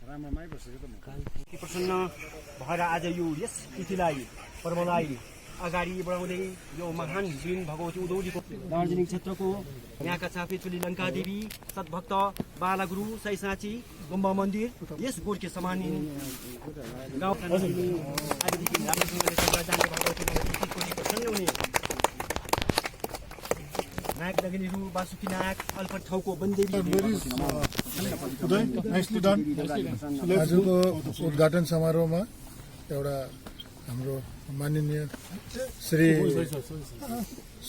प्रसन्न भएर आज यो यस तिथिलाई पर्वलाई अगाडि बढाउँदै यो महान दिन भगवती उदौलीको दार्जिलिङ क्षेत्रको यहाँका चाफेचुली लङ्कादेवी सद्भक्त बालागुरु सैसाची गुम्बा मन्दिर यस गोर्खे समान गाउँ आदिदेखि राम्रोसँगले जाने भगवती प्रसन्न हुने नायक नगिनीहरू बासुकी नायक अल्पट ठाउँको वनदेवी आजको उद्घाटन समारोहमा एउटा हाम्रो माननीय Shri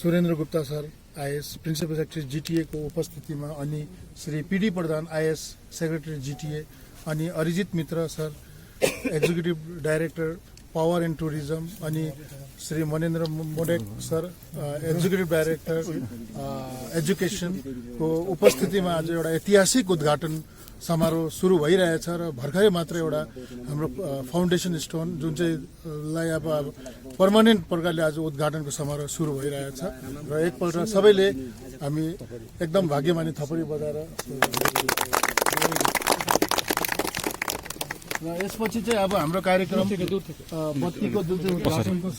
Surendra Gupta sir IAS principal secretary GTA को उपस्थितिमा अनि Shri PD Pradhan IAS secretary GTA अनि Arijit Mitra sir executive director power and tourism अनि Shri Manendra Modak sir executive director education को उपस्थितिमा आज एउटा ऐतिहासिक उद्घाटन समारोह सुरु भइरहेछ र भर्खरै मात्र एउटा हाम्रो फाउन्डेसन स्टोन जुन चाहिँ लाई अब पर्मानेन्ट प्रकारले आज उद्घाटनको समारोह सुरु भइरहेछ र एकपल्ट सबैले हामी एकदम भाग्यमानी थपडी बजाएर र यसपछि चाहिँ अब हाम्रो कार्यक्रम बत्तीको जुन चाहिँ उद्घाटनको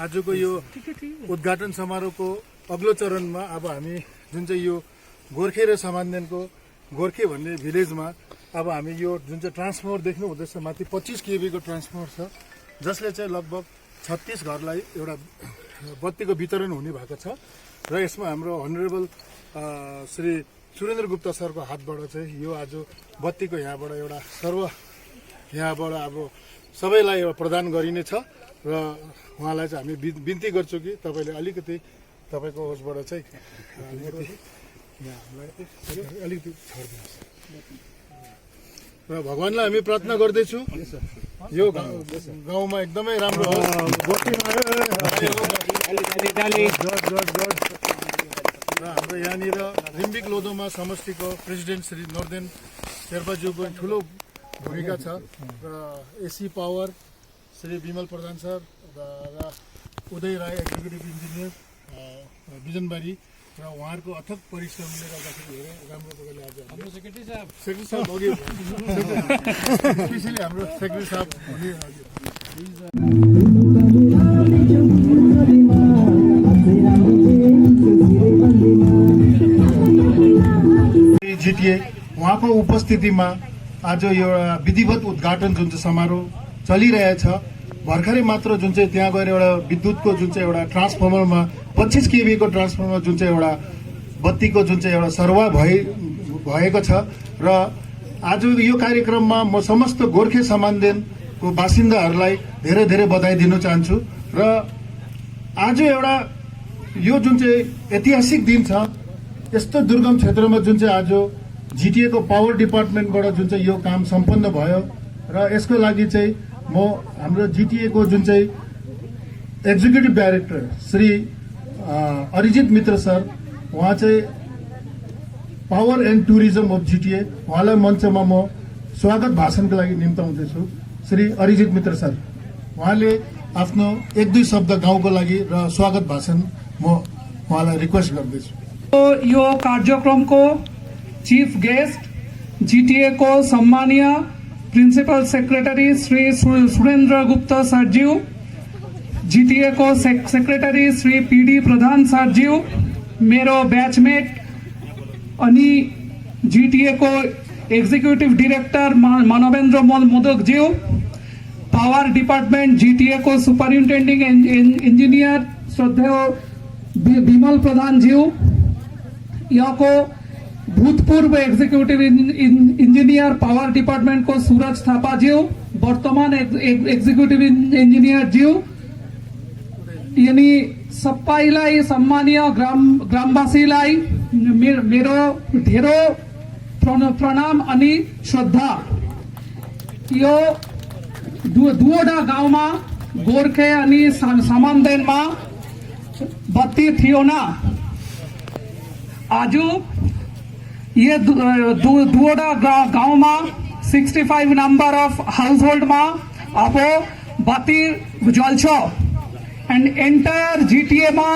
आजको यो उद्घाटन समारोहको अग्लो चरणमा अब हामी जुन चाहिँ यो गोर्खे र समान्देनको गोर्खे भन्ने भिलेजमा अब हामी यो जुन चाहिँ ट्रान्सफर्मर देख्नु हुँदैछ माथि 25 केबी को ट्रान्सफर्मर छ जसले चाहिँ लगभग 36 घरलाई एउटा बत्तीको वितरण हुने भएको छ र यसमा हाम्रो अनरेबल श्री सुरेन्द्र गुप्ता सरको हातबाट चाहिँ यो आज बत्तीको यहाँबाट एउटा यहाँबाट अब सबैलाई एउटा प्रदान गरिनेछ र उहाँलाई चाहिँ हामी बिन्ती गर्छौँ कि तपाईँले अलिकति तपाईँको उसबाट चाहिँ अलिकति छाडिदिनुहोस् र भगवानलाई हामी प्रार्थना गर्दैछु यो गाउँमा एकदमै राम्रो होस् र हाम्रो यहाँनिर रिम्बिक लोधोमा समष्टिको प्रेसिडेन्ट श्री नर्देन शेर्पाज्यूको ठुलो भूमिका छ र AC power Shri Bimal Pradhan sir र उदय राई एक्जिक्युटिभ इन्जिनियर बिजनबारी र उहाँहरूको अथक परिश्रमले गर्दाखेरि धेरै राम्रो प्रकारले आज हाम्रो सेक्रेटरी साहब अघि स्पेसली हाम्रो सेक्रेटरी साहब जीटीए उहाँको उपस्थितिमा आज यो विधिवत उद्घाटन जुन चाहिँ समारोह चलिरहेछ भर्खरै मात्र जुन चाहिँ त्यहाँ गएर एउटा विद्युतको जुन चाहिँ एउटा ट्रान्सफर्मरमा 25 केबी को ट्रान्सफर्मर जुन चाहिँ एउटा बत्तीको जुन चाहिँ एउटा सरवा भएको छ र आज यो कार्यक्रममा म समस्त गोर्खे समान्देनको बासिन्दाहरूलाई धेरै धेरै बधाई दिन चाहन्छु र आज एउटा यो जुन चाहिँ ऐतिहासिक दिन छ यस्तो दुर्गम क्षेत्रमा जुन चाहिँ आज जीटीए को पावर डिपार्टमेन्टबाट जुन चाहिँ यो काम सम्पन्न भयो र यसको लागि चाहिँ म हाम्रो जीटीए को जुन चाहिँ executive director Shri Arijit Mitra sir उहाँ चाहिँ power and tourism of GTA उहाँलाई मञ्चमा म स्वागत भाषणको लागि निम्ताउँदैछु श्री अरिजित मित्र सर उहाँले आफ्नो 1-2 शब्द गाउँको लागि र स्वागत भाषण म उहाँलाई रिक्वेस्ट गर्दैछु यो कार्यक्रमको चीफ गेस्ट जीटीए को सम्मानीय प्रिंसिपल सेक्रेटरी श्री सुरेन्द्र गुप्ता सरज्यू जीटीए को सेक्रेटरी श्री पीडी प्रधान सरज्यू मेरो बैचमेट अनि जीटीए को एग्जीक्यूटिव डायरेक्टर मानवेंद्र मोदक ज्यू पावर डिपार्टमेंट जीटीए को सुपरिंटेंडिंग इंजीनियर श्रद्धेय विमल प्रधान ज्यू यहाँ को भूतपूर्व एग्जीक्यूटिव इंजीनियर पावर डिपार्टमेंट को सूरज थापा ज्यू वर्तमान एग्जीक्यूटिव इंजीनियर ज्यू यानी सबैलाई सम्मानीय ग्रामवासीलाई मेरो धेरै प्रणाम अनि श्रद्धा यो दुवटा गाउँमा गोर्खे अनि समान्देनमा बत्ती थियो न आज ये दुवटा गाउँमा 65 नंबर ऑफ हाउसहोल्ड मा अब बत्ती जल्छ एंड एंटायर GTA मा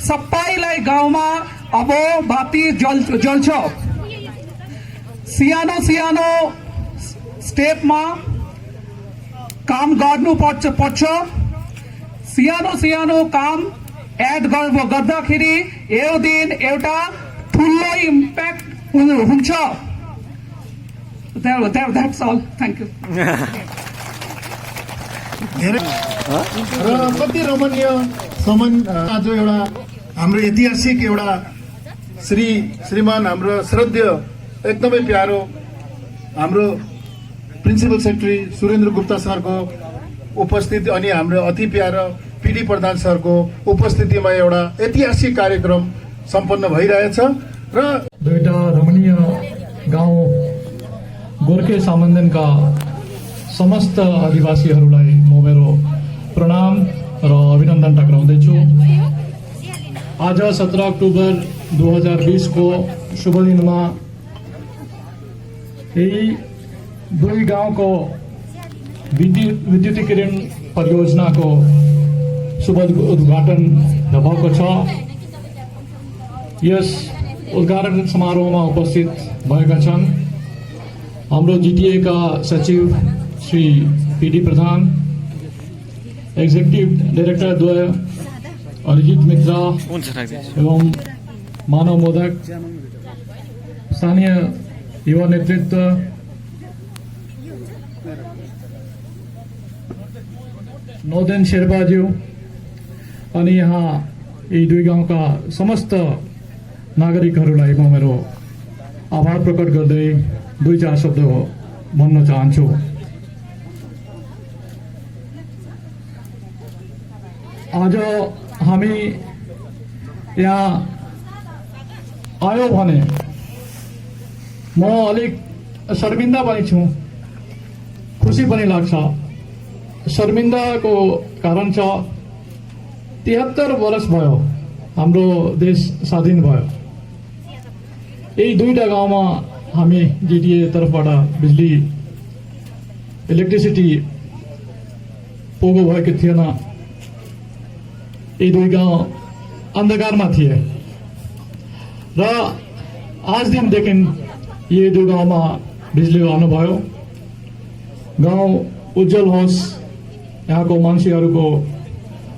सबैलाई गाउँमा अब बत्ती जल्छ। सानो सानो स्टेपमा काम गर्नुपर्छ। सानो सानो काम एड गर्दाखेरि यो दिन एउटा ठुलो इम्प्याक्ट हुन्छ। That's all. Thank you. धेरै र कति रमणीय आज एउटा हाम्रो ऐतिहासिक एउटा श्रीमान हाम्रो श्रद्धेय एकदमै प्यारो हाम्रो प्रिन्सिपल सेक्रेटरी सुरेन्द्र गुप्ता सरको उपस्थिति अनि हाम्रो अति प्यारो पीडी प्रधान सरको उपस्थितिमा एउटा ऐतिहासिक कार्यक्रम सम्पन्न भइरहेछ र दुईटा रमणीय गाउँ गोर्खे सामन्दनका समस्त आदिवासीहरूलाई म मेरो प्रणाम र अभिनन्दन टक्राउँदैछु। आज 17 अक्टोबर 2020 को शुभ दिनमा यही दुई गाउँको विद्युतीकरण परियोजनाको शुभ उद्घाटन भएको छ। यस उद्घाटन समारोहमा उपस्थित भएका छन् हाम्रो GTA का सचिव श्री PD प्रधान, एग्जीक्यूटिव डायरेक्टर द्वय अरिजित मित्र एवं मानव मोदक, स्थानीय युवा नेतृत्व, नौदेन शेर्पाज्यू अनि यहाँ यी दुई गाउँका समस्त नागरिकहरूलाई म मेरो आभार प्रकट गर्दै दुई चार शब्द भन्न चाहन्छु। आज हामी यहाँ आयो भने म अलिक शर्मिन्दा पनि छु, खुसी पनि लाग्छ। शर्मिन्दाको कारण छ 73 वर्ष भयो हाम्रो देश स्वाधीन भयो। यही दुईटा गाउँमा हामी GTA तर्फबाट बिजुली इलेक्ट्रिसिटी पोगो भएको थिएन। यी दुई गाउँ अन्धकारमा थिए र आज दिनदेखि यी दुई गाउँमा बिजुली आउनुभयो। गाउँ उज्जवल होस्, यहाँको मान्छेहरूको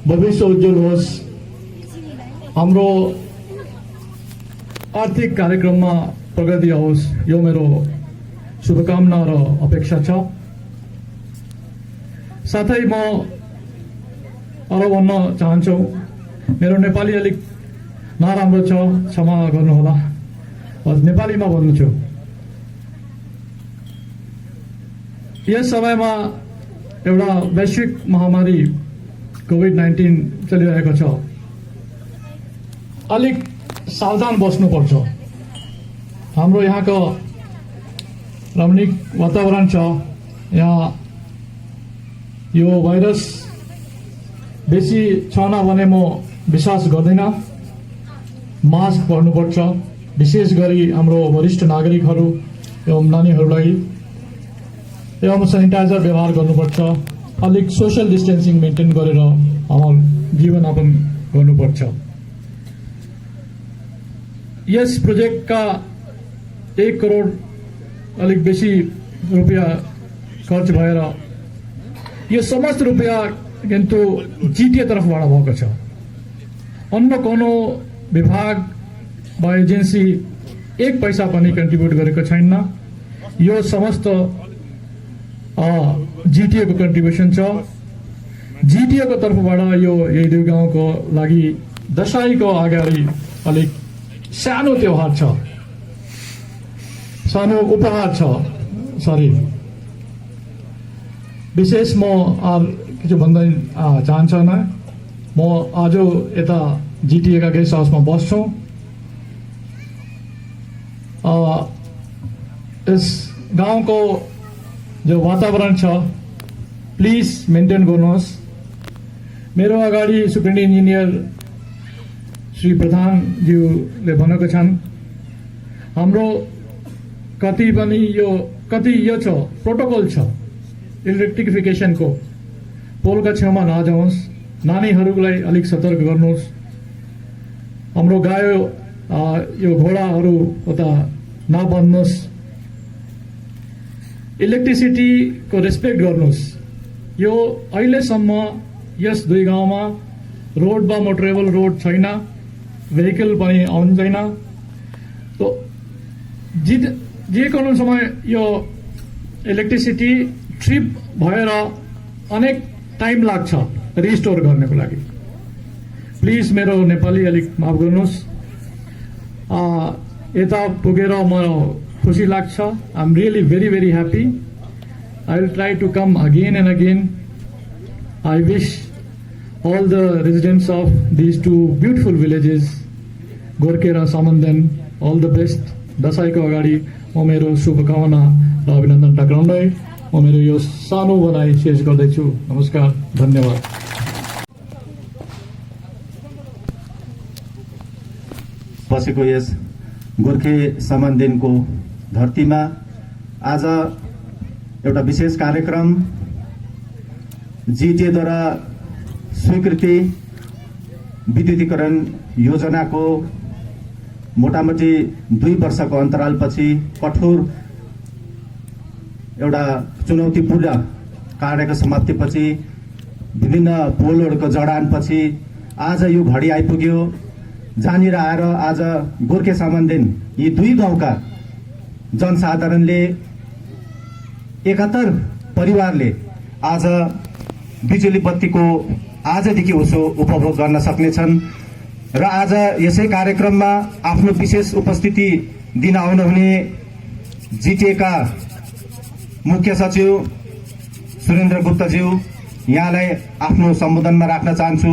भविष्य उज्जवल होस्, हाम्रो आर्थिक कार्यक्रममा प्रगति आओस्, यो मेरो शुभकामना र अपेक्षा छ। साथै म अरू भन्न चाहन्छु, मेरो नेपाली अलिक नराम्रो छ, क्षमा गर्नुहोला, नेपालीमा भन्नु छु। यस समयमा एउटा वैश्विक महामारी COVID-19 चलिरहेको छ। अलिक सावधान बस्नुपर्छ। हाम्रो यहाँको रमणीक वातावरण छ। यहाँ यो भाइरस बेसी छैन भने म विश्वास गर्दिन। मास्क गर्नुपर्छ, विशेष गरी हाम्रो वरिष्ठ नागरिकहरू एवं नानीहरूलाई, एवं सेनिटाइजर व्यवहार गर्नुपर्छ। अलिक सोशल डिस्टेन्सिङ मेन्टेन गरेर हाम्रो जीवनयापन गर्नुपर्छ। यस प्रोजेक्टका 1 करोड अलिक बेसी रुपियाँ खर्च भएर यो समस्त रुपियाँ किन्तु GTA तर्फबाट भएको छ। अन्य कुनै विभाग वा एजेन्सी 1 पैसा पनि कन्ट्रिब्युट गरेको छैन। यो समस्त GTA को कन्ट्रिब्युसन छ। GTA को तर्फबाट यो यही दुई गाउँको लागि दशैंको अगाडि अलिक सानो त्योहार छ, सानो उपहार छ। सरी, विशेष म किछु भन्न चाहन्न। म आज यता GTA का गेस्ट हाउसमा बस्छु। इस गाउँको जो वातावरण छ प्लिज मेन्टेन गर्नुहोस्। मेरो अगाडि सुप्रिन्टेन्डेन्ट इन्जिनियर श्री प्रधानज्यूले भनेको छन्, हाम्रो कति पनि यो कति यो छ प्रोटोकल छ इलेक्ट्रिफिकेसनको पोलका छेउमा नजाओस्, नानीहरूलाई अलिक सतर्क गर्नुहोस्, हाम्रो गायो यो घोडाहरू उता नबन्नुहोस्, इलेक्ट्रिसिटीको रेस्पेक्ट गर्नुहोस्। यो अहिलेसम्म यस 2 गाउँमा रोड वा मोटरेबल रोड छैन, भेहिकल पनि आउँदैन। तो जे कोनो समय यो इलेक्ट्रिसिटी ट्रिप भएर अनेक टाइम लाग्छ रिस्टोर गर्नको लागि। प्लिज मेरो नेपाली अलिक माफ गर्नुहोस्। यता पुगेर म खुसी लाग्छ। I am really very very happy. I will try to come again and again. I wish all the residents of these 2 beautiful villages, गोर्खे र समन्दन, all the best। दशैंको अगाडि म मेरो शुभकामना र अभिनन्दन टक्राउँदै म मेरो यो सानो भनाइ शेष गर्दैछु। नमस्कार, धन्यवाद। बसेको यस गोर्खे समन्दनको धरतीमा आज एउटा विशेष कार्यक्रम जिटिएद्वारा स्वीकृति विद्युतीकरण योजनाको मोटामोटी 2 वर्षको अन्तरालपछि कठोर एउटा चुनौतीपूर्ण कार्यको समाप्तिपछि विभिन्न पोलहरूको जडानपछि आज यो घडी आइपुग्यो, जहाँनिर आएर आज गोर्खे समन्दन यी 2 गाउँका जनसाधारणले 71 परिवारले आज बिजुली बत्तीको आजदेखि उसो उपभोग गर्न सक्नेछन्। र आज यसै कार्यक्रममा आफ्नो विशेष उपस्थिति दिन आउनुहुने जिटिएका मुख्य सचिव सुरेन्द्र गुप्तज्यू, यहाँलाई आफ्नो सम्बोधनमा राख्न चाहन्छु।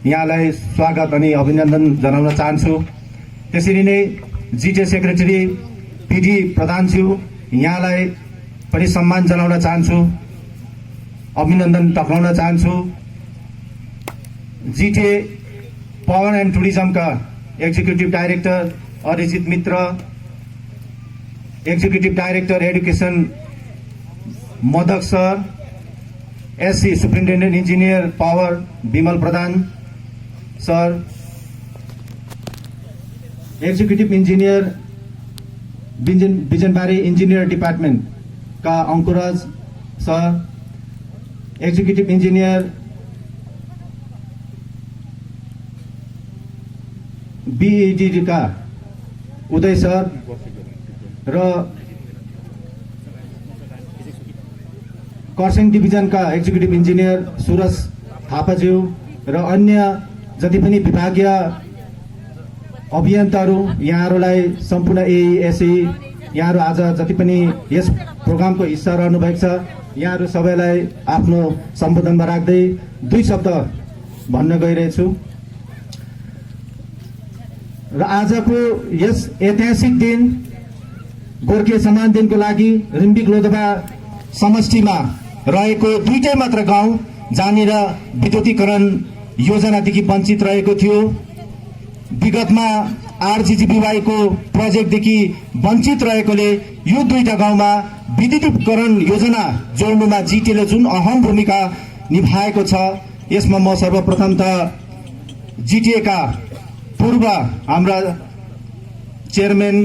यहाँलाई स्वागत अनि अभिनन्दन जनाउन चाहन्छु। त्यसरी नै जिटिए सेक्रेटरी पिडी प्रधानज्यू, यहाँलाई पनि सम्मान जनाउन चाहन्छु, अभिनन्दन टक्राउन चाहन्छु। जिटिए पावर एन्ड टुरिज्मका executive director Arijit Mitra, executive director education Modak sir, SC superintendent engineer power Vimal Pradhan sir, executive engineer Bijanbari engineer department का Ankuraj sir, executive engineer BED का उदय सर र कर्सियङ डिभिजन का एक्जिक्युटिभ इन्जिनियर सुरज थापाज्यू र अन्य जति पनि विभागीय अभियन्ताहरू, यहाँहरूलाई सम्पूर्ण एएसई यहाँहरू आज जति पनि यस प्रोग्रामको हिस्सा रहनु भएको छ, यहाँहरू सबैलाई आफ्नो सम्बोधनमा राख्दै 2 शब्द भन्न गइरहेछु। र आजको यस ऐतिहासिक दिन गोर्खे समन्दनको लागि रिम्बिक लोधोबा समष्टिमा रहेको 2टै मात्र गाउँ जहाँनिर विद्युतीकरण योजनादेखि वञ्चित रहेको थियो। विगतमा आरजीजीबीवाई को प्रोजेक्टदेखि वञ्चित रहेकोले यो 2टा गाउँमा विद्युतीकरण योजना जोड्नुमा जिटिएले जुन अहम भूमिका निभाएको छ, यसमा म सर्वप्रथम त जिटिएका पूर्व हाम्रा चेयरम्यान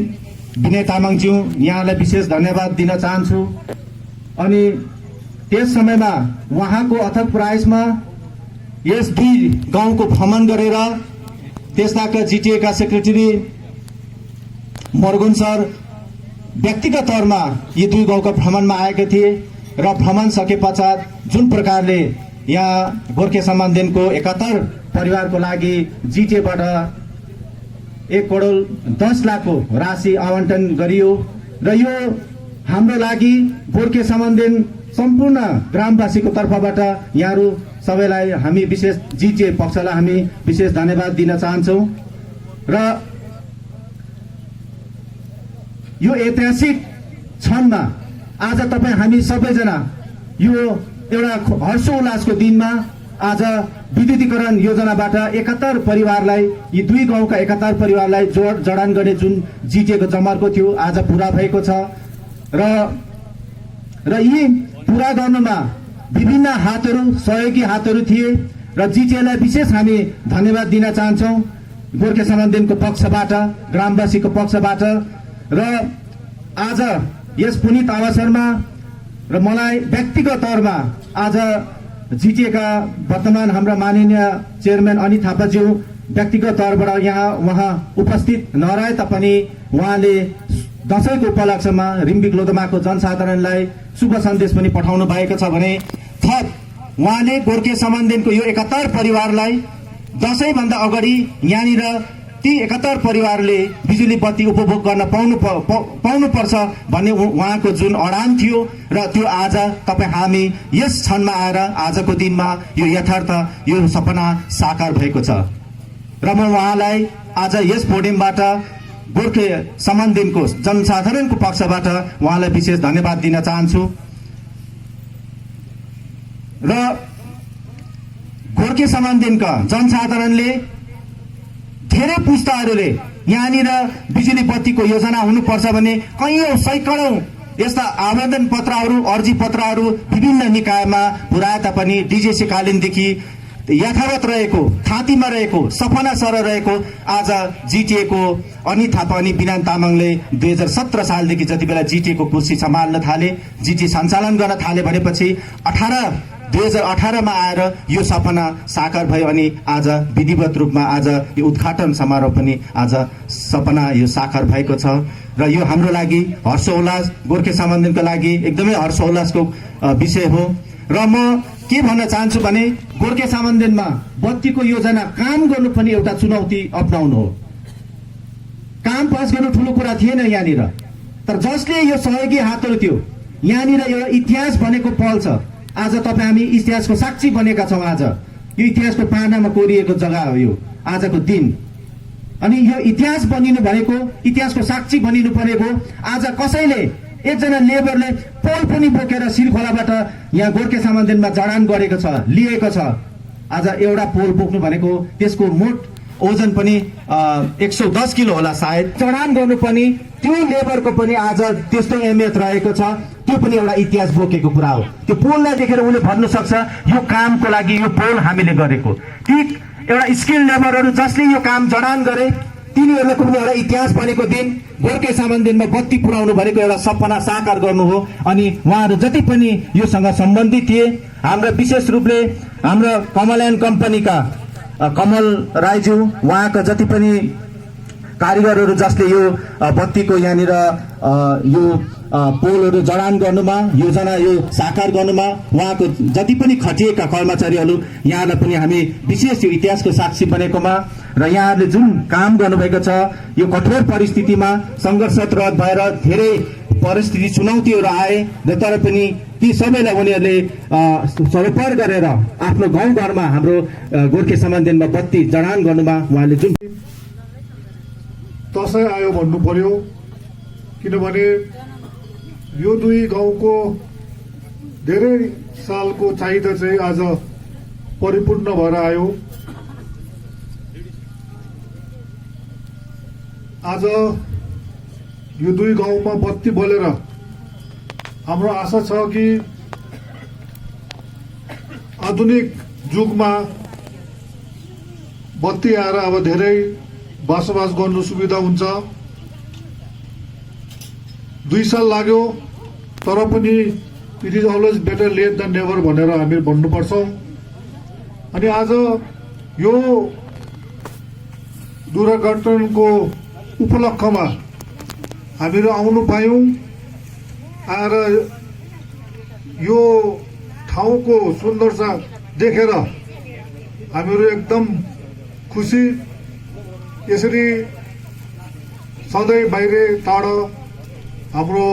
विनय तामाङज्यू, यहाँलाई विशेष धन्यवाद दिन चाहन्छु। अनि त्यस समयमा उहाँको अथक प्रयासमा यस 2 गाउँको भ्रमण गरेर त्यसका जिटिएका सेक्रेटरी मर्गुन सर व्यक्तिगत तौरमा यी 2 गाउँका भ्रमणमा आएका थिए र भ्रमण सके पश्चात जुन प्रकारले यहाँ गोर्खे समन्दनको 71 परिवारको लागि जिटिएबाट 1,10,00,000 राशि आवन्टन गरियो र यो हाम्रो लागि गोर्खे समन्दन सम्पूर्ण ग्रामवासीको तर्फबाट यहाँहरू सबैलाई हामी विशेष जिटिए पक्षलाई हामी विशेष धन्यवाद दिन चाहन्छौँ। र यो ऐतिहासिक क्षणमा आज तपाईँ हामी सबैजना यो एउटा हर्षोल्लासको दिनमा आज विद्युतीकरण योजनाबाट 71 परिवारलाई, यी 2 गाउँका 71 परिवारलाई जडान गर्ने जुन जिटिएको जमर्को थियो आज पूरा भएको छ। र र यी पुरा गर्नुमा विभिन्न हातहरू सहयोगी हातहरू थिए र जिटिएलाई विशेष हामी धन्यवाद दिन चाहन्छौँ गोर्खे समाजको पक्षबाट, ग्रामवासीको पक्षबाट। र आज यस पुनित अवसरमा र मलाई व्यक्तिगत तौरमा आज जिटिएका वर्तमान हाम्रा माननीय चेयरम्यान अनित थापाज्यू व्यक्तिगत तौरबाट यहाँ उहाँ उपस्थित नरहे तापनि उहाँले दशैंको उपलक्ष्यमा रिम्बिक लोधोमाको जनसाधारणलाई शुभ सन्देश पनि पठाउनु भएको छ भने थप उहाँले गोर्खे समाजको यो 71 परिवारलाई दशैंभन्दा अगाडि यहाँनिर ती 71 परिवारले बिजुली बत्ती उपभोग गर्न पाउनुपर्छ भन्ने उहाँको जुन अडान थियो र त्यो आज हामी यस क्षणमा आएर आजको दिनमा यो यथार्थ यो सपना साकार भएको छ र म उहाँलाई आज यस पोडियमबाट गोर्खे समाजको जनसाधारणको पक्षबाट उहाँलाई विशेष धन्यवाद दिन चाहन्छु। र गोर्खे समाजका जनसाधारणले धेरै पुस्ताहरूले यहाँनिर बिजुली बत्तीको योजना हुनुपर्छ भने कैयौं सैकडौं यस्ता आवेदन पत्रहरू अर्जी पत्रहरू विभिन्न निकायमा पुर्याए तापनि डिजिसी कालीनदेखि यथावत रहेको थाँतीमा रहेको सपना सर रहेको आज जिटिएको अनित थापा अनि बिनान तामाङले 2017 सालदेखि जति बेला जिटिएको कुर्सी सम्हाल्न थाले, जिटी सञ्चालन गर्न थाले भनेपछि 2018 मा आएर यो सपना साकार भयो अनि आज विधिवत रूपमा आज यो उद्घाटन समारोह पनि आज सपना यो साकार भएको छ र यो हाम्रो लागि हर्षोल्लास, गोर्खे समाजको लागि एकदमै हर्षोल्लासको विषय हो। र म के भन्न चाहन्छु भने गोर्खे समाजमा बत्तीको योजना काम गर्नु पनि एउटा चुनौती अपनाउनु हो। काम पास गर्नु ठुलो कुरा थिएन यहाँनिर, तर जसले यो सहयोगी हातहरू थियो यहाँनिर एउटा इतिहास बनेको पहल छ। आज तपाईँ हामी इतिहासको साक्षी बनेका छौँ। आज यो इतिहासको पानामा कोरिएको जग्गा हो यो आजको दिन। अनि यो इतिहास बनिनु भनेको, इतिहासको साक्षी बनिनु परेको आज कसैले एकजना लेबरले पोल पनि बोकेर सिरखोलाबाट यहाँ गोर्खे समाजमा जडान गरेको छ, लिएको छ। आज एउटा पोल बोक्नु भनेको त्यसको मोट ओजन पनि 110 किलो होला सायद। जडान गर्नु पनि त्यो लेबरको पनि आज त्यस्तो अहमियत रहेको छ। त्यो पनि एउटा इतिहास बोकेको कुरा हो। त्यो पोललाई देखेर उले भन्नु सक्छ यो कामको लागि यो पोल हामीले गरेको। ती एउटा स्किल लेबरहरू जसले यो काम जडान गरे तिनीहरूलाई पनि एउटा इतिहास बनेको दिन गोर्खे समाजमा बत्ती पुर्याउनु भनेको एउटा सपना साकार गर्नु हो। अनि उहाँहरू जति पनि योसँग सम्बन्धित थिए, हाम्रो विशेष रूपले हाम्रो कमल एन्ड कम्पनीका कमल राईज्यू, उहाँका जति पनि कारिगरहरू जसले यो बत्तीको यहाँनिर यो पोलहरू जडान गर्नुमा, योजना यो साकार गर्नुमा उहाँको जति पनि खटिएका कर्मचारीहरू यहाँलाई पनि हामी विशेष यो इतिहासको साक्षी बनेकोमा र यहाँहरूले जुन काम गर्नुभएको छ यो कठोर परिस्थितिमा सङ्घर्षरत भएर धेरै परिस्थिति चुनौतीहरू आए र तर पनि ती सबैलाई उनीहरूले सरोपर गरेर आफ्नो गाउँघरमा हाम्रो गोर्खे समाजमा बत्ती जडान गर्नुमा उहाँले जुन दशैं आयो भन्नु पर्यो, किनभने यो दुई गाउँको धेरै सालको चाहिदा चाहिँ आज परिपूर्ण भएर आयो। आज यो दुई गाउँमा बत्ती बलेर हाम्रो आशा छ कि आधुनिक युगमा बत्ती आएर अब धेरै बसोबास गर्नु सुविधा हुन्छ। 2 साल लाग्यो तर पनि it is always better late than never भनेर हामी भन्नुपर्छौँ। अनि आज यो दुर्घटनाको उपलक्ष्यमा हामीहरू आउनु पायौँ। आएर यो ठाउँको सुन्दरता देखेर हामीहरू एकदम खुसी। यसरी सधैँ बाहिर टाढा हाम्रो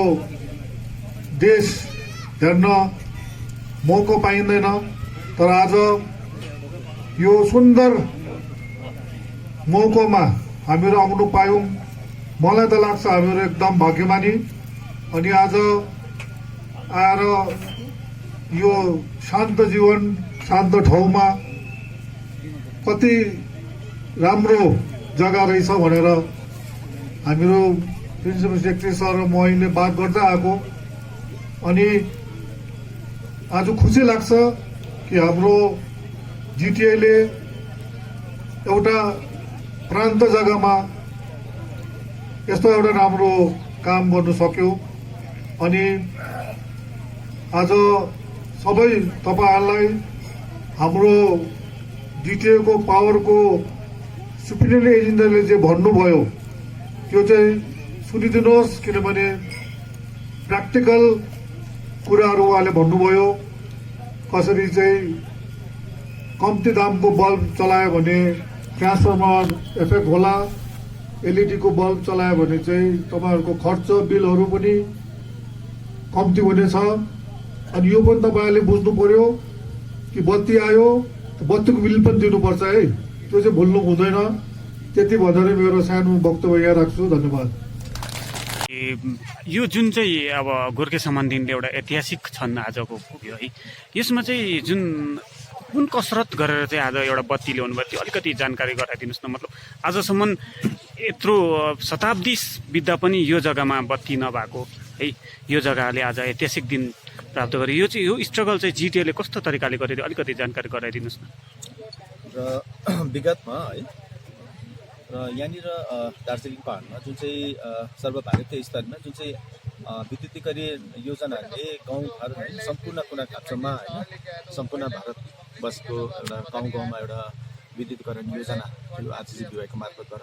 देश हेर्न मौका पाइँदैन, तर आज यो सुन्दर मौकामा हामीहरू आउनु पायौँ। मलाई त लाग्छ हामीहरू एकदम भाग्यमानी। अनि आज आएर यो शान्त जीवन शान्त ठाउँमा कति राम्रो जग्गा रहेछ भनेर हामीहरू प्रिन्सिपल सेक्रेटरी सर र म अहिले बात गर्दै आएको। अनि आज खुसी लाग्छ कि हाम्रो जिटिएले एउटा प्रान्त जग्गामा यस्तो एउटा राम्रो काम गर्नु सक्यो। अनि आज सबै तपाईहरुलाई हाम्रो जिटिएको पावरको सुप्रिटेन्डेन्ट एजेन्टले जे भन्नुभयो त्यो चाहिँ सुनिदिनुहोस्, किनभने प्र्याक्टिकल कुराहरू उहाँले भन्नुभयो। कसरी चाहिँ कम्ती दामको बल्ब चलायो भने ट्रान्सफर्मर इफेक्ट होला, एलइडी को बल्ब चलायो भने चाहिँ तपाईहरुको खर्च बिलहरू पनि कम्ती हुनेछ। अनि यो पनि तपाईहरुले बुझ्नु पर्यो कि बत्ती आयो बत्तीको बिल पनि दिनुपर्छ है, त्यो चाहिँ भुल्नु हुँदैन। त्यति भनेर मेरो सानो वक्तव्य यहाँ राख्छु। धन्यवाद। यो जुन चाहिँ अब गोर्खे सम्बन्धीले एउटा ऐतिहासिक क्षण आजको पुग्यो है, यसमा चाहिँ जुन कुन कसरत गरेर चाहिँ आज एउटा बत्ती ल्याउनु भयो त्यो अलिकति जानकारी गराइदिनुहोस् न। मतलब आजसम्म यत्रो शताब्दी बित्दा पनि यो जग्गामा बत्ती नभएको है, यो जग्गाले आज ऐतिहासिक दिन प्राप्त गर्यो। यो चाहिँ यो स्ट्रगल चाहिँ जिटिएले कस्तो तरिकाले गर्यो अलिकति जानकारी गराइदिनुहोस् न। र विगतमा है र यहाँनिर दार्जिलिङ पहाडमा जुन चाहिँ सर्वभारतीय स्तरमा जुन चाहिँ विद्युतीकरण योजनाले गाउँघर सम्पूर्ण कुना काप्चामा होइन सम्पूर्ण भारतवर्षको एउटा गाउँमा एउटा विद्युतीकरण योजना थियो आरसिसीबीवाईको मार्फतबाट।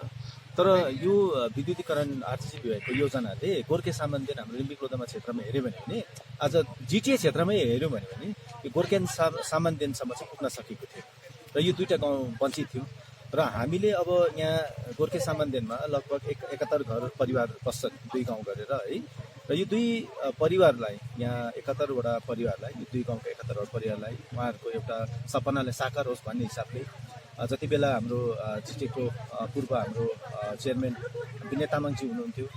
तर यो विद्युतीकरण आरसिसीबीवाईको योजनाले गोर्खे सामान्यन हाम्रो रिम्बिक लोधोमा क्षेत्रमा हेऱ्यो भने आज जिटिए क्षेत्रमै हेऱ्यो भने यो गोर्खे सामान्यनसम्म चाहिँ पुग्न सकेको थियो र यो दुईवटा गाउँ वञ्चित थियो। र हामीले अब यहाँ गोर्खे सामान्यनमा लगभग 71 घर परिवार बस्छन्, 2 गाउँ गरेर है। र यो 2 परिवारलाई यहाँ 71 वटा परिवारलाई, यो 2 गाउँका 71 वटा परिवारलाई उहाँहरूको एउटा सपनालाई साकार होस् भन्ने हिसाबले जति बेला हाम्रो जिटिएको पूर्व हाम्रो चेयरम्यान विनय तामाङजी हुनुहुन्थ्यो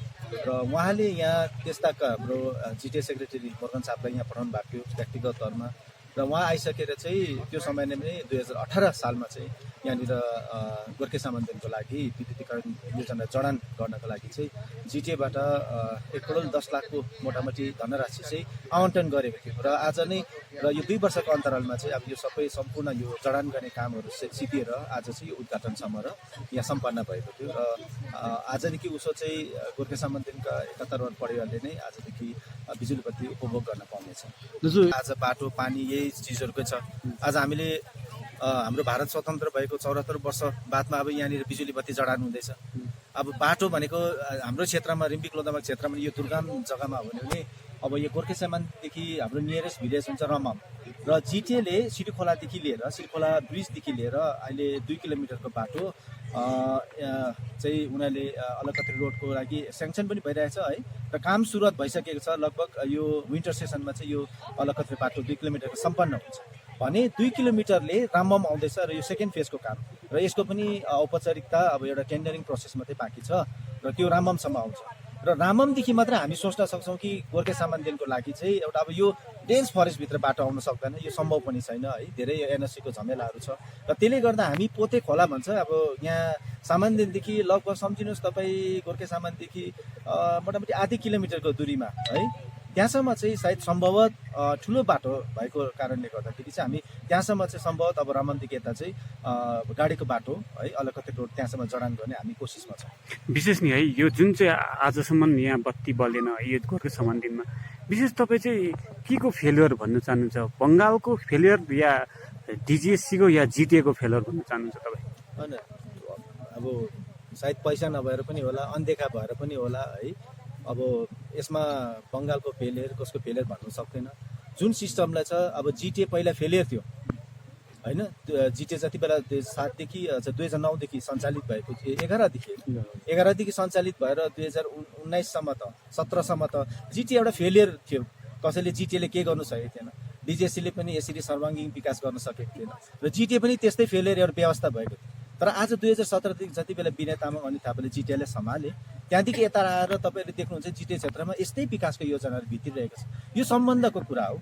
र उहाँले यहाँ त्यस्ताका हाम्रो जिटिए सेक्रेटरी मोर्गन साहबलाई यहाँ पठाउनु भएको थियो व्यक्तिगत तौरमा। र उहाँ आइसकेर चाहिँ त्यो समयमा नै 2018 सालमा चाहिँ यहाँनिर गोर्खे सामान्यनको लागि विद्युतीकरण योजना जडान गर्नको लागि चाहिँ जिटिएबाट 1,10,00,000 को मोटामोटी धनराशि चाहिँ आवन्टन गरेको थियो। र आज नै र यो 2 वर्षको अन्तरालमा चाहिँ अब यो सबै सम्पूर्ण यो जडान गर्ने कामहरू सिद्धिएर आज चाहिँ यो उद्घाटनसम्म र यहाँ सम्पन्न भएको थियो। र आजदेखि उसो चाहिँ गोर्खे सामान्यका 71 वटा परिवारले नै आजदेखि बिजुली बत्ती उपभोग गर्न पाउनेछ। आज बाटो पानी यही चिजहरूकै छ। आज हामीले हाम्रो भारत स्वतन्त्र भएको 74 वर्ष बादमा अब यहाँनिर बिजुली बत्ती जडान हुँदैछ। अब बाटो भनेको हाम्रो क्षेत्रमा रिम्बिक लोधोमा क्षेत्रमा यो दुर्गम जग्गामा हो भने अब यो गोर्खे सामानदेखि हाम्रो नियरेस्ट भिलेज हुन्छ रमम र जिटिएले सिडीखोलादेखि लिएर सिडीखोला ब्रिजदेखि लिएर अहिले 2 किलोमिटरको बाटो चाहिँ उनीहरूले अलकत्री रोडको लागि स्याङ्सन पनि भइरहेछ है र काम सुरुवात भइसकेको छ। लगभग यो विन्टर सेसनमा चाहिँ यो अलकत्री बाटो 2 किलोमिटरको सम्पन्न हुन्छ भने 2 किलोमिटरले रामम आउँदैछ र यो सेकेन्ड फेजको काम र यसको पनि औपचारिकता अब एउटा टेन्डरिङ प्रोसेस मात्रै बाँकी छ र त्यो राममसम्म आउँछ। र राममदेखि मात्र हामी सोच्न सक्छौँ कि गोर्खे सामान्यनको लागि चाहिँ एउटा अब यो डेन्स फरेस्टभित्र बाटो आउन सक्दैन, यो सम्भव पनि छैन है, धेरै एनओसीको झमेलाहरू छ। र त्यसले गर्दा हामी पोते खोला भन्छ अब यहाँ सामान्यदेखि लगभग सम्झिनुहोस् तपाईँ गोर्खे सामान्यदेखि मोटामोटी आधी किलोमिटरको दूरीमा है त्यहाँसम्म चाहिँ सायद सम्भवत ठुलो बाटो भएको कारणले गर्दाखेरि चाहिँ हामी त्यहाँसम्म चाहिँ सम्भवत अब राममदेखि यता चाहिँ गाडीको बाटो है अलकत्री रोड त्यहाँसम्म जडान गर्ने हामी कोसिसमा छौँ। विशेष नि है यो जुन चाहिँ आजसम्म यहाँ बत्ती बलेन यो गोर्खे सम्बन्धीमा विशेष तपाईँ चाहिँ के को फेलियर भन्न चाहनुहुन्छ? बङ्गालको फेलियर या डिजिएससीको या जिटिएको फेलियर भन्न चाहनुहुन्छ तपाईँ? होइन अब सायद पैसा नभएर पनि होला, अनदेखा भएर पनि होला है। अब यसमा बङ्गालको फेलियर कसको फेलियर भन्नु सक्दैन। जुन सिस्टमलाई छ अब जिटिए पहिला फेलियर थियो होइन, जिटिए जति बेला 2007देखि 2009देखि सञ्चालित भएको थियो 11देखि सञ्चालित भएर 2019सम्म त 17सम्म त जिटिए एउटा फेलियर थियो। कसैले जिटिएले के गर्नु सकेको थिएन, डिजिएससीले पनि यसरी सर्वाङ्गीण विकास गर्न सकेको थिएन र जिटिए पनि त्यस्तै फेलियर एउटा व्यवस्था भएको थियो। तर आज 2017देखि जति बेला विनय तामाङ अनि थापाले जिटिएलाई सम्हाले त्यहाँदेखि यता आएर तपाईँहरूले देख्नुहुन्छ जिटिए क्षेत्रमा यस्तै विकासको योजनाहरू भित्रिरहेको छ। यो सम्बन्धको कुरा हो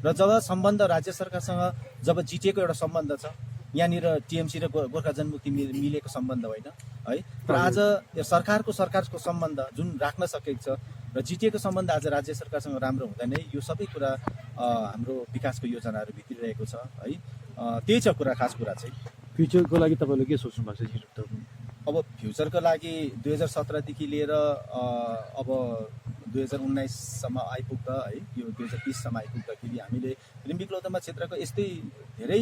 र जब सम्बन्ध राज्य सरकारसँग जब जिटिएको एउटा सम्बन्ध छ यहाँनिर टिएमसी र गोर्खा जनमुक्ति मिलेको सम्बन्ध होइन है। तर आज यो सरकारको सम्बन्ध जुन राख्न सकेको छ र जिटिएको सम्बन्ध आज राज्य सरकारसँग राम्रो हुँदैन, यो सबै कुरा हाम्रो विकासको योजनाहरू भित्रिरहेको छ है। त्यही छ कुरा, खास कुरा चाहिँ। फ्युचरको लागि तपाईँले के सोच्नु भएको छ जिरो? अब फ्युचरको लागि 2017 लिएर अब 2019सम्म आइपुग्दा है, यो 2020सम्म आइपुग्दाखेरि हामीले रिम्बिक लोधोमा क्षेत्रको यस्तै धेरै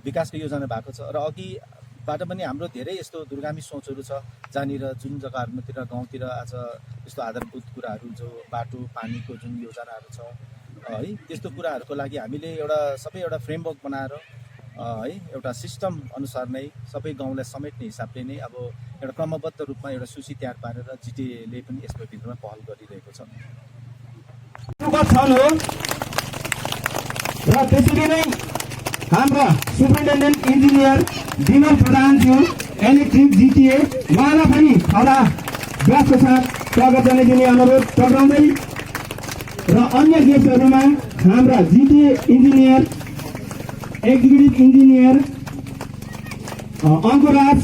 विकासको योजना भएको छ र अघिबाट पनि हाम्रो धेरै यस्तो दूरगामी सोचहरू छ, जहाँनिर जुन जग्गाहरूतिर गाउँतिर आज यस्तो आधारभूत कुराहरू जो बाटो पानीको जुन योजनाहरू छ है, त्यस्तो कुराहरूको लागि हामीले सबै एउटा फ्रेमवर्क बनाएर है, एउटा सिस्टम अनुसार नै सबै गाउँलाई समेट्ने हिसाबले नै अब एउटा क्रमबद्ध रूपमा एउटा सूची तयार पारेर जिटिएले पनि यसको भित्रमा पहल गरिरहेको छ। र त्यसरी नै हाम्रा सुपरिन्टेन्डेन्ट इन्जिनियर विमल प्रधानज्यू इलेक्ट्रिक जिटिए, उहाँलाई पनि खडा ग्लासको साथ स्वागत जनाइदिने अनुरोध टक्राउँदै र अन्य गेस्टहरूमा हाम्रा जिटिए इन्जिनियर एक्जिक्युटिभ इन्जिनियर अङ्कुराज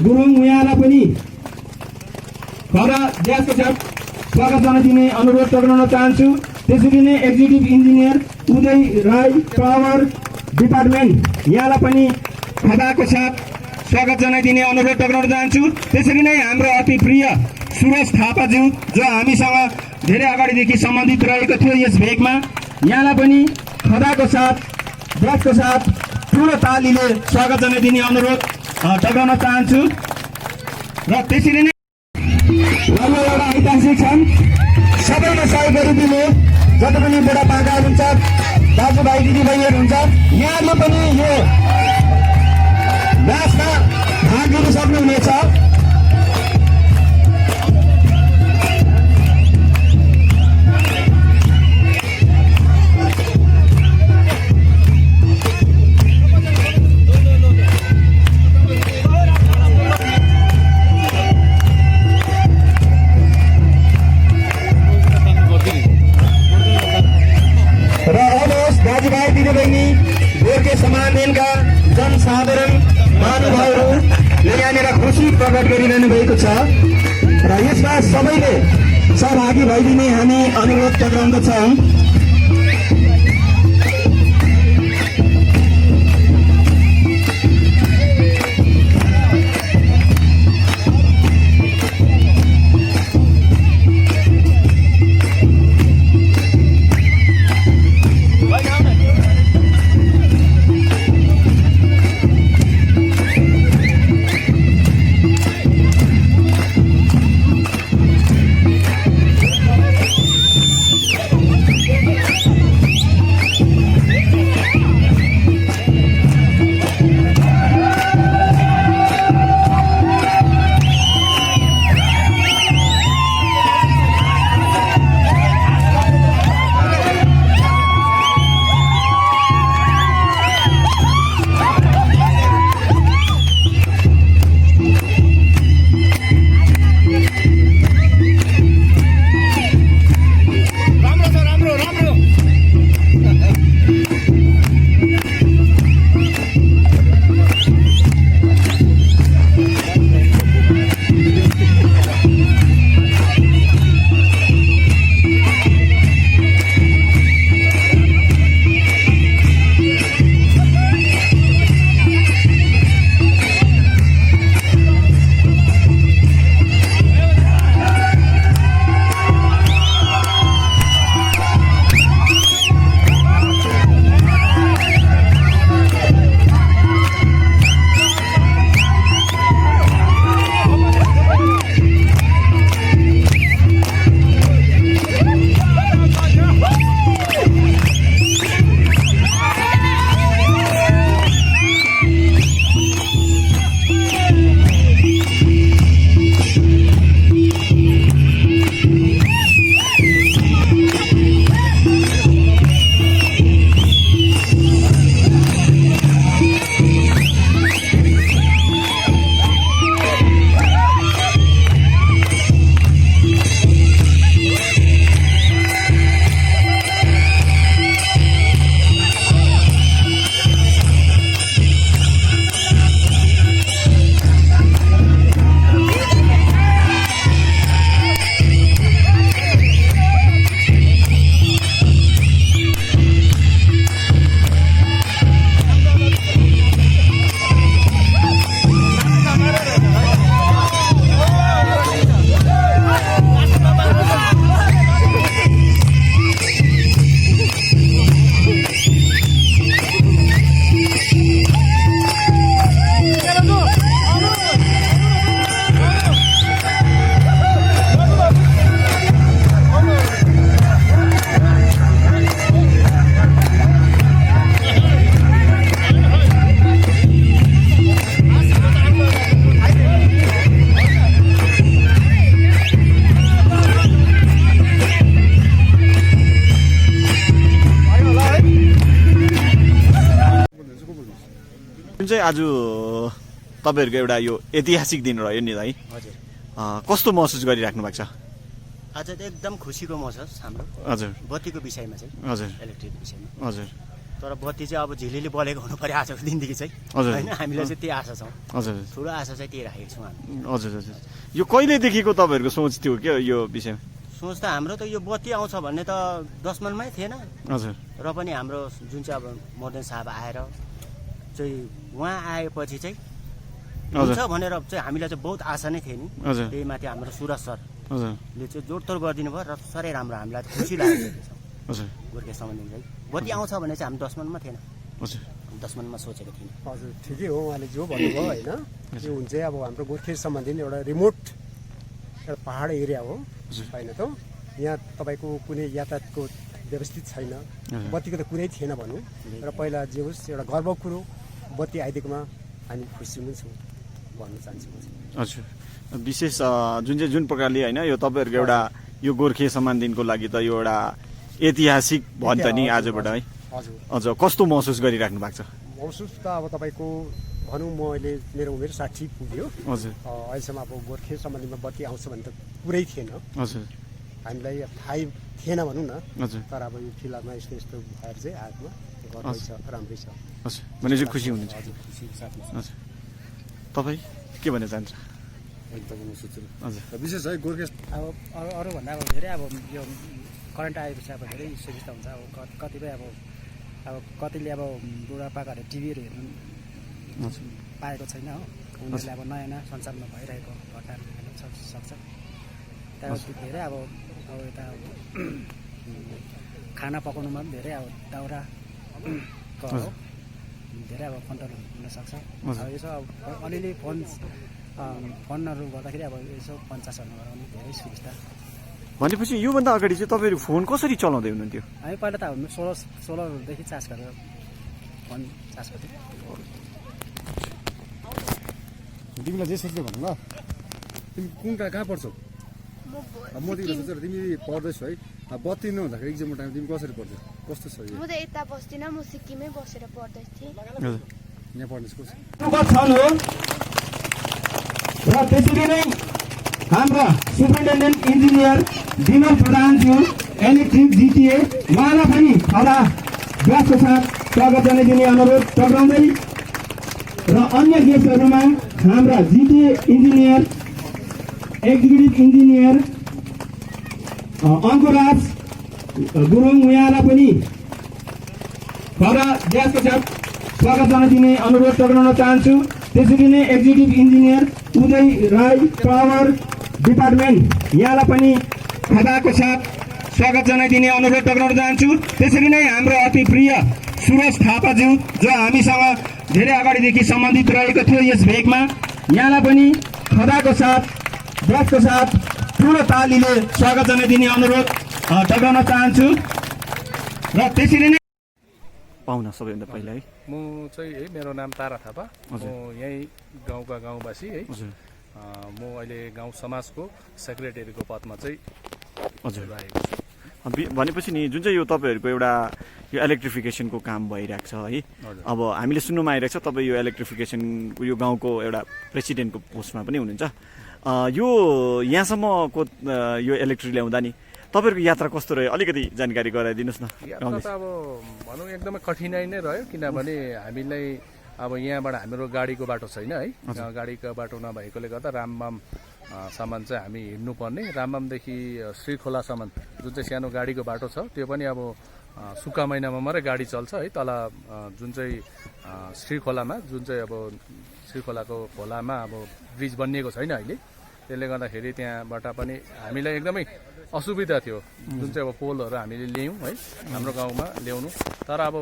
गुरुङ, उहाँलाई पनि खडा ग्लासको साथ स्वागत जनाइदिने अनुरोध टक्राउन चाहन्छु। त्यसरी नै एक्जिक्युटिभ इन्जिनियर उदय राई पावर डिपार्टमेन्ट, यहाँलाई पनि खदाको साथ स्वागत जनाइदिने अनुरोध टक्राउन चाहन्छु। त्यसरी नै हाम्रो अति प्रिय सुरेश थापाज्यू, जो हामीसँग धेरै अगाडिदेखि सम्बन्धित रहेको थियो यस भेगमा, यहाँलाई पनि खदाको साथ ब्यागको साथ ठुलो तालीले स्वागत जनाइदिने अनुरोध टक्राउन चाहन्छु। र त्यसरी नै हाम्रो एउटा ऐतिहासिक क्षण, सबैले सहयोग गरिदिने जति पनि बुढापाकाहरू हुन्छ, दाजुभाइ दिदीबहिनीहरू हुन्छ, यहाँले पनि यो म्याचमा भाग लिन सक्नुहुनेछ। र अनुहोस् दाजुभाइ दिदीबहिनी, गोर्खे समाजका जनसाधारण महानुभावहरूले यहाँनिर खुसी प्रकट गरिरहनु भएको छ र यसमा सबैले सहभागी भइदिने हामी अनुरोध टक्राउँदछौँ। जुन चाहिँ आज तपाईँहरूको एउटा यो ऐतिहासिक दिन रह्यो नि है, हजुर कस्तो महसुस गरिराख्नु भएको छ? आज त एकदम खुसीको महसुस हाम्रो हजुर बत्तीको विषयमा चाहिँ, हजुर इलेक्ट्रिक विषयमा। हजुर तर बत्ती चाहिँ अब झिलिली बलेको हुनु पर्यो आजको दिनदेखि चाहिँ, हजुर होइन? हामीलाई चाहिँ त्यही आशा छौँ, हजुर ठुलो आशा चाहिँ त्यही राखेको छौँ हामी। हजुर हजुर यो कहिलेदेखिको तपाईँहरूको सोच थियो क्या यो विषयमा? सोच त हाम्रो त यो बत्ती आउँछ भन्ने त 10 मनमै थिएन, हजुर र पनि हाम्रो जुन चाहिँ अब मोर्देन साहब आएर चाहिँ उहाँ आएपछि चाहिँ हुन्छ भनेर चाहिँ हामीलाई चाहिँ बहुत आशा नै थियो नि। हजुर त्यही माथि हाम्रो सुरज हजुर सरले चाहिँ जोडतोड गरिदिनु भयो र साह्रै राम्रो, हामीलाई खुसी लागेको छ। हजुर गोर्खे सम्बन्धी चाहिँ बत्ती आउँछ भने चाहिँ हामी 10 मनमा थिएन, हजुर 10 मनमा सोचेको थिएन। हजुर ठिकै हो, उहाँले जो भन्नुभयो होइन, यो हुन्छ अब हाम्रो गोर्खे सम्बन्धी एउटा रिमोट एउटा पहाड एरिया हो होइन त, यहाँ तपाईँको कुनै यातायातको व्यवस्थित छैन, बत्तीको त कुरै थिएन भनौँ। र पहिला जे होस् एउटा गर्वको कुरो बत्ती आइदिएकोमा हामी खुसी पनि छौँ भन्न चाहन्छु। हजुर विशेष जुन प्रकारले होइन यो तपाईँहरूको एउटा यो गोर्खे सम्मान दिनको लागि त यो एउटा ऐतिहासिक भन्छ नि आजबाट है। हजुर हजुर कस्तो महसुस गरिराख्नु भएको छ? महसुस त अब तपाईँको भनौँ म अहिले मेरो उमेर 60 पुग्यो, हजुर अहिलेसम्म अब गोर्खे सम्बन्धीमा बत्ती आउँछ भने त कुरै थिएन, हजुर हामीलाई थाहै थिएन भनौँ न। हजुर तर अब यो फिलहालमा यस्तो यस्तो भएर चाहिँ आएको गर्दै छ, राम्रै छ। हजुर भने चाहिँ खुसी हुनुहुन्छ? हजुर खुसी साथमा। हजुर तपाईँ के भन्न चाहन्छ? एकदम सुचु हजुर विशेष है गोर्खे अब अरूभन्दा अब धेरै अब यो करेन्ट आएपछि अब धेरै सुविस्ता हुन्छ। अब कतिपय अब कतिले अब बुढापाकाहरूले टिभीहरू हेर्नु पाएको छैन हो, उनीहरूले अब नयाँ नयाँ संसारमा भइरहेको घटनाहरू हेर्न सक्छ। त्यहाँपछि धेरै अब यता खाना पकाउनुमा पनि धेरै अब दाउरा हो, धेरै अब कन्ट्रोल हुनसक्छ। अब यसो अब अलिअलि फोनहरू गर्दाखेरि अब यसो 50हरू गराउनु धेरै सुविस्ता। भनेपछि योभन्दा अगाडि चाहिँ तपाईँहरू फोन कसरी चलाउँदै हुनुहुन्थ्यो? हामी पहिला त हामी सोलरदेखि चार्ज गरेर फोन चार्ज गर्थ्यौँ। तिमीलाई जे सोच्दै भन्नु ल, तिमी कुन कहाँ पढ्छौ? म तिमीलाई सोचेर तिमी पढ्दैछौ है, बत्ती नहुँदाखेरि एक्जामको टाइम तिमी कसरी पढ्छौ? कस्तो छ यो? म त यता बस्दिनँ, म सिक्किमै बसेर पढ्दै थिएँ। यहाँ पढ्ने स्कुल र त्यसरी नै हाम्रा सुपरिन्टेन्डेन्ट इन्जिनियर विमल प्रधानज्यू इलेक्ट्रिक जिटिए उहाँलाई पनि खडा व्यासको साथ स्वागत जनाइदिने अनुरोध टक्राउँदै र अन्य गेस्टहरूमा हाम्रा जिटिए इन्जिनियर एक्जिक्युटिभ इन्जिनियर अङ्कुराज गुरुङ उहाँलाई पनि खडा व्यासको साथ स्वागत जनाइदिने अनुरोध टक्राउन चाहन्छु। त्यसरी नै एक्जिक्युटिभ इन्जिनियर उदय राई पावर डिपार्टमेन्ट यहाँलाई पनि खदाको साथ स्वागत जनाइदिने अनुरोध टक्राउन चाहन्छु। त्यसरी नै हाम्रो अति प्रिय सुरज थापाज्यू जो हामीसँग धेरै अगाडिदेखि सम्बन्धित रहेको थियो यस भेगमा, यहाँलाई पनि खदाको साथ ब्यासको साथ ठुलो तालीले स्वागत जनाइदिने अनुरोध टक्राउन चाहन्छु। र त्यसरी नै पाउन सबैभन्दा पहिला है म चाहिँ है मेरो नाम तारा थापा, म यहीँ गाउँका गाउँवासी है। म अहिले गाउँ समाजको सेक्रेटरीको पदमा चाहिँ हजुर रहेको छु। भनेपछि नि जुन चाहिँ यो तपाईँहरूको एउटा यो इलेक्ट्रिफिकेसनको काम भइरहेको छ है, अब हामीले सुन्नुमा आइरहेको छ तपाईँ यो इलेक्ट्रिफिकेसनको यो गाउँको एउटा प्रेसिडेन्टको पोस्टमा पनि हुनुहुन्छ। यो यहाँसम्मको यो इलेक्ट्रिक ल्याउँदा नि तपाईँहरूको यात्रा कस्तो रह्यो अलिकति जानकारी गराइदिनुहोस् न। यात्रा त अब भनौँ एकदमै कठिनाइ नै रह्यो, किनभने हामीलाई अब यहाँबाट हाम्रो गाडीको बाटो छैन है, गाडीको बाटो नभएकोले गर्दा रामबामसम्म चाहिँ हामी हिँड्नुपर्ने। रामबामदेखि श्रीखोलासम्म जुन चाहिँ सानो गाडीको बाटो छ त्यो पनि अब सुक्खा महिनामा मात्रै गाडी चल्छ है। तल जुन चाहिँ श्रीखोलामा जुन चाहिँ अब श्रीखोलाको खोलामा अब ब्रिज बनिएको छैन अहिले, त्यसले गर्दाखेरि त्यहाँबाट पनि हामीलाई एकदमै असुविधा थियो। जुन चाहिँ अब पोलहरू हामीले ल्यायौँ है हाम्रो गाउँमा ल्याउनु, तर अब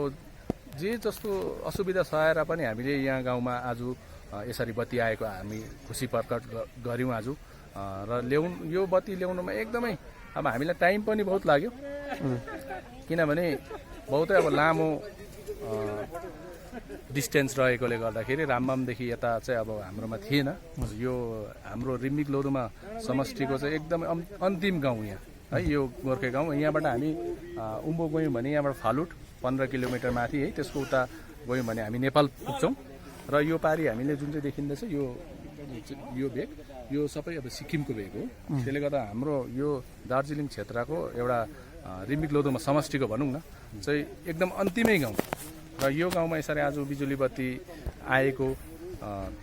जे जस्तो असुविधा सहाएर पनि हामीले यहाँ गाउँमा आज यसरी बत्ती आएको हामी खुसी प्रकट गऱ्यौँ आज। र यो बत्ती ल्याउनुमा एकदमै अब हामीलाई टाइम पनि बहुत लाग्यो, किनभने बहुतै अब लामो डिस्टेन्स रहेकोले गर्दाखेरि रामबामदेखि यता चाहिँ अब हाम्रोमा थिएन। यो हाम्रो रिम्बिक लोधुमा समष्टिको चाहिँ एकदमै अन्तिम गाउँ यहाँ है, यो गोर्खे गाउँ। यहाँबाट हामी उम्बो गयौँ भने यहाँबाट फालुट 15 किलोमिटर माथि है, त्यसको उता गयौँ भने हामी नेपाल पुग्छौँ। र यो पारी हामीले जुन चाहिँ देखिँदैछ यो भेग यो सबै अब सिक्किमको भेग हो। त्यसले गर्दा हाम्रो यो दार्जिलिङ क्षेत्रको एउटा रिम्बिक लोधोमा समष्टिको भनौँ न चाहिँ एकदम अन्तिमै गाउँ र यो गाउँमा यसरी आज बिजुली बत्ती आएको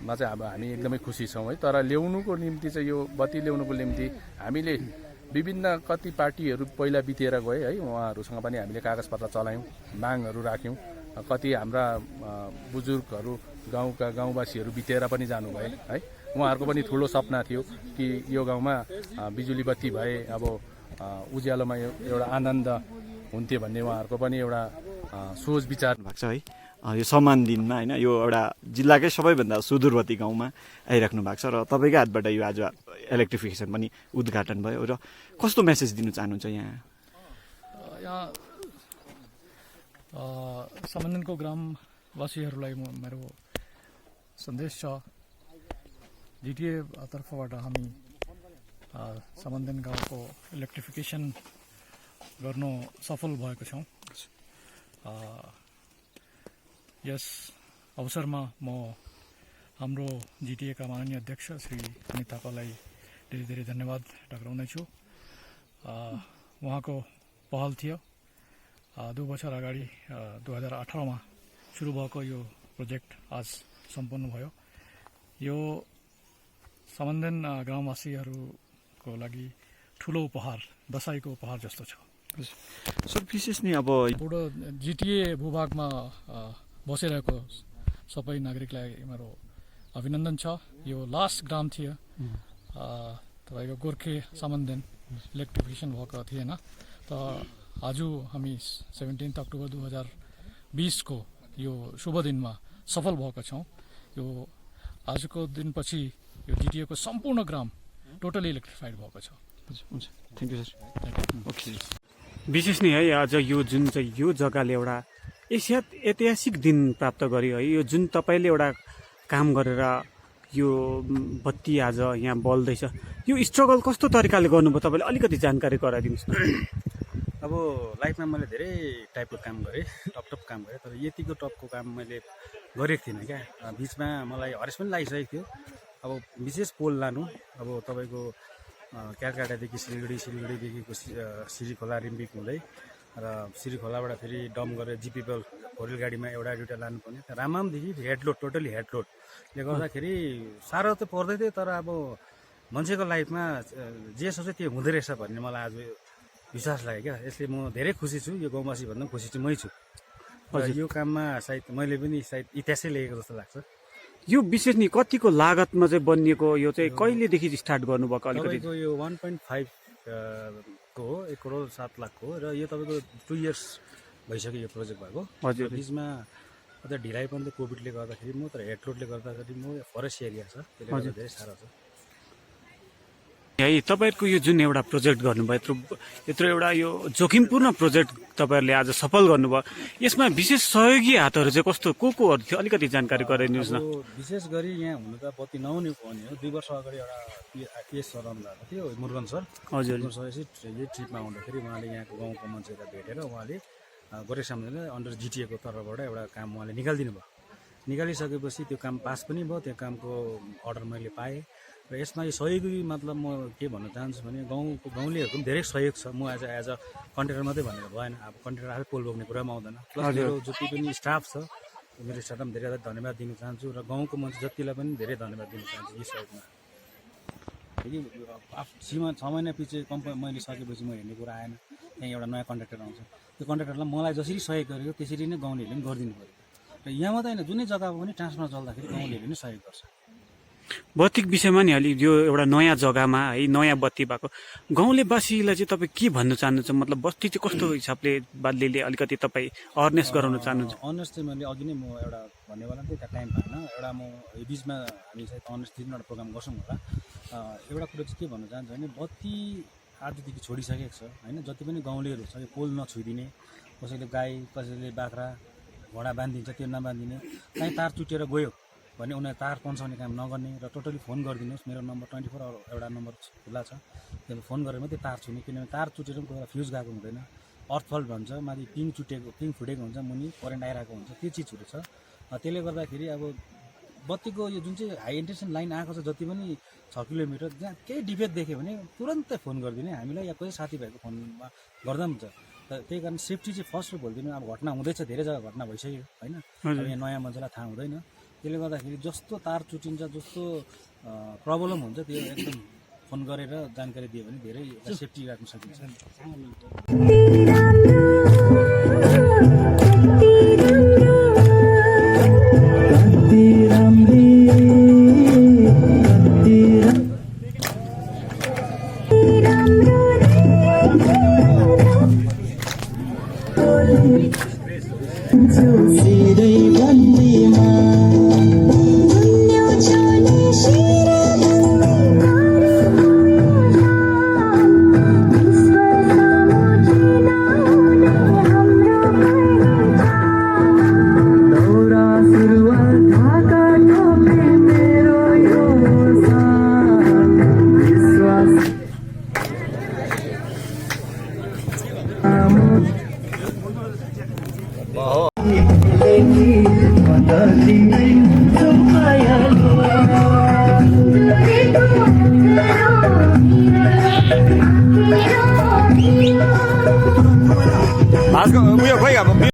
मा चाहिँ अब हामी एकदमै खुसी छौँ है। तर ल्याउनुको निम्ति चाहिँ यो बत्ती ल्याउनुको निम्ति हामीले विभिन्न कति पार्टीहरू पहिला बितेर गए है, उहाँहरूसँग पनि हामीले कागजपत्र चलायौँ, मागहरू राख्यौँ। कति हाम्रा बुजुर्गहरू गाउँका गाउँवासीहरू बितेर पनि जानुभए है। उहाँहरूको पनि ठुलो सपना थियो कि यो गाउँमा बिजुली बत्ती भए अब उज्यालोमा एउटा आनन्द हुन्थ्यो भन्ने उहाँहरूको पनि एउटा सोच विचार भएको छ है। यो सम्मान दिनमा होइन यो एउटा जिल्लाकै सबैभन्दा सुदूरवर्ती गाउँमा आइराख्नु भएको छ र तपाईँकै हातबाट यो आज इलेक्ट्रिफिकेसन पनि उद्घाटन भयो र कस्तो मेसेज दिनु चाहनुहुन्छ यहाँ सम्बन्धनको ग्रामवासीहरूलाई मेरो सन्देश छ, जिटिए तर्फबाट हामी सम्बन्धन गाउँको इलेक्ट्रिफिकेसन गर्नु सफल भएको छौँ। यस अवसरमा म हाम्रो जिटिएका माननीय अध्यक्ष श्री अनित थापालाई धेरै धेरै धन्यवाद टक्राउनेछु। उहाँको पहल थियो 2 वर्ष अगाडि 2018मा सुरु भएको यो प्रोजेक्ट आज सम्पन्न भयो। यो सम्बन्धन ग्रामवासीहरूको लागि ठुलो उपहार, दशैंको उपहार जस्तो छ। सर विशेष नै अब बुढो जिटिए भूभागमा बसिरहेको सबै नागरिकलाई मेरो अभिनन्दन छ। यो लास्ट ग्राम थियो तपाईँको गोर्खे सम्बन्धन इलेक्ट्रिफिकेसन भएको थिएन। त आज हामी 17 अक्टोबर 2020 को यो शुभ दिनमा सफल भएका छौँ। यो आजको दिनपछि यो जिटिएको सम्पूर्ण ग्राम टोटली इलेक्ट्रिफाइड भएको छ। हुन्छ, थ्याङ्क यू सर। ओके, विशेष नै है आज यो जुन चाहिँ यो जग्गाले एउटा ऐतिहासिक दिन प्राप्त गर्यो है। यो जुन तपाईँले एउटा काम गरेर यो बत्ती आज यहाँ बल्दैछ, यो स्ट्रगल कस्तो तरिकाले गर्नुभयो तपाईँले अलिकति जानकारी गराइदिनुहोस् न। अब लाइफमा मैले धेरै टाइपको काम गरेँ, टप काम गरेँ, तर यतिको टपको काम मैले गरेको थिइनँ क्या। बिचमा मलाई हरेस पनि लागिसकेको थियो। अब विशेष पोल लानु, अब तपाईँको क्यालकाटादेखि सिलगढीदेखिको सिरीखोला रिम्बिक हुँदै र सिरीखोलाबाट फेरि डम्प गरेर जिपिपल फोरेल गाडीमा एउटा दुइटा लानुपर्ने। राममामदेखि हेडलोड, टोटली हेडलोडले गर्दाखेरि साह्रो त पर्दै थियो। तर अब मान्छेको लाइफमा जे सोच्यो त्यो हुँदो रहेछ भन्ने मलाई आज विश्वास लाग्यो क्या। यसले म धेरै खुसी छु, यो गाउँवासी भन्दा खुसी चाहिँ मै छु। यो काममा सायद मैले पनि इतिहासै लेखेको जस्तो लाग्छ। यो विशेष नि कतिको लागतमा चाहिँ बनिएको, यो चाहिँ कहिलेदेखि स्टार्ट गर्नुभएको? अलिकति यो 1.5 को हो, 1,07,00,000 को, र यो तपाईँको 2 इयर्स भइसक्यो यो प्रोजेक्ट भएको। हजुर, बिचमा अझ ढिलाइ पनि त कोभिडले गर्दाखेरि म, तर हेडलोडले गर्दाखेरि म फरेस्ट एरिया छ, त्यसले गर्दा धेरै साह्रो छ। है तपाईँहरूको यो जुन एउटा प्रोजेक्ट गर्नुभयो, यत्रो एउटा यो जोखिमपूर्ण प्रोजेक्ट तपाईँहरूले आज सफल गर्नुभयो, यसमा विशेष सहयोगी हातहरू चाहिँ कस्तो कोहरू थियो अलिकति जानकारी गराइदिनुहोस् न। विशेष गरी यहाँ हुनु त बत्ती नहुने पनि हो। 2 वर्ष अगाडि एउटा केस चलाउनु भएको थियो मुरुगन सर। हजुर, सर यही ट्रिपमा आउँदाखेरि उहाँले यहाँको गाउँको मान्छेलाई भेटेर उहाँले गोर्खे सम्बन्धन अन्डर जिटिएको तर्फबाट एउटा काम उहाँले निकालिदिनु भयो। निकालिसकेपछि त्यो काम पास पनि भयो, त्यो कामको अर्डर मैले पाएँ। र यसमा यो सहयोगी मतलब म के भन्न चाहन्छु भने गाउँलेहरूको पनि धेरै सहयोग छ। म एज अ कन्ट्र्याक्टर मात्रै भनेर भएन, अब कन्ट्र्याक्टर आफै पोल बोक्ने कुरा पनि आउँदैन। प्लस मेरो जति पनि स्टाफ छ, मेरो स्टाफलाई पनि धेरै धन्यवाद दिन चाहन्छु र गाउँको मान्छे जतिलाई पनि धेरै धन्यवाद दिन चाहन्छु यो सहयोगमा। फेरि 6 महिना पछि मैले सकेपछि म हेर्ने कुरा आएन, त्यहाँ एउटा नयाँ कन्ट्र्याक्टर आउँछ। त्यो कन्ट्र्याक्टरलाई मलाई जसरी सहयोग गरेको त्यसरी नै गाउँलेहरूले पनि गरिदिनु पऱ्यो। र यहाँ मात्रै होइन, जुनै जग्गामा पनि ट्रान्सफर्मर चल्दाखेरि गाउँलेहरूले नै सहयोग गर्छ। बत्तीको विषयमा नि अलि यो एउटा नयाँ जग्गामा है, नयाँ बत्ती भएको गाउँलेवासीलाई चाहिँ तपाईँ के भन्न चाहनुहुन्छ? मतलब बत्ती चाहिँ कस्तो हिसाबले बाल्यले अलिकति तपाईँ अवेरनेस गराउन चाहनुहुन्छ? अवेरनेस चाहिँ मैले अघि नै म एउटा भन्नेवाला थिएँ, त्यहाँ टाइम पाएन। एउटा म यो बिचमा हामी सायद अवेरनेस 3 वटा प्रोग्राम गर्छौँ होला। एउटा कुरो चाहिँ के भन्न चाहन्छु भने बत्ती आजदेखि छोडिसकेको छ होइन। जति पनि गाउँलेहरू छ यो पोल नछुइदिने, कसैले गाई कसैले बाख्रा घोडा बाँधिदिन्छ, त्यो नबाँधिने, कहीँ तार चुटेर गयो भने उनीहरू तार पन्साउने काम नगर्ने र टोटली फोन गरिदिनुहोस्। मेरो नम्बर 24 एउटा नम्बर खुला छ, त्यसमा फोन गरेर मात्रै तार छुने। किनभने तार चुटेर पनि कोही बेला फ्युज गएको हुँदैन, अर्थफल्ट भन्छ, माथि पिङ फुटेको हुन्छ, मुनि करेन्ट आइरहेको हुन्छ, त्यो चिजहरू छ। त्यसले गर्दाखेरि अब बत्तीको यो जुन चाहिँ हाई इन्टेन्सन लाइन आएको छ जति पनि 6 किलोमिटर जहाँ केही डिफेक्ट देख्यो भने तुरन्तै फोन गरिदिने हामीलाई या कोही साथीभाइको फोनमा गर्दा पनि हुन्छ। त्यही कारण सेफ्टी चाहिँ फर्स्ट भनिदिनु। अब घटना हुँदैछ, धेरै जग्गा घटना भइसक्यो होइन, अब यहाँ नयाँ मान्छेलाई थाहा हुँदैन। त्यसले गर्दाखेरि जस्तो तार चुटिन्छ, जस्तो प्रब्लम हुन्छ, त्यो एकदम फोन गरेर जानकारी दियो भने धेरै सेफ्टी राख्न सकिन्छ। आजको उयो खोइ अब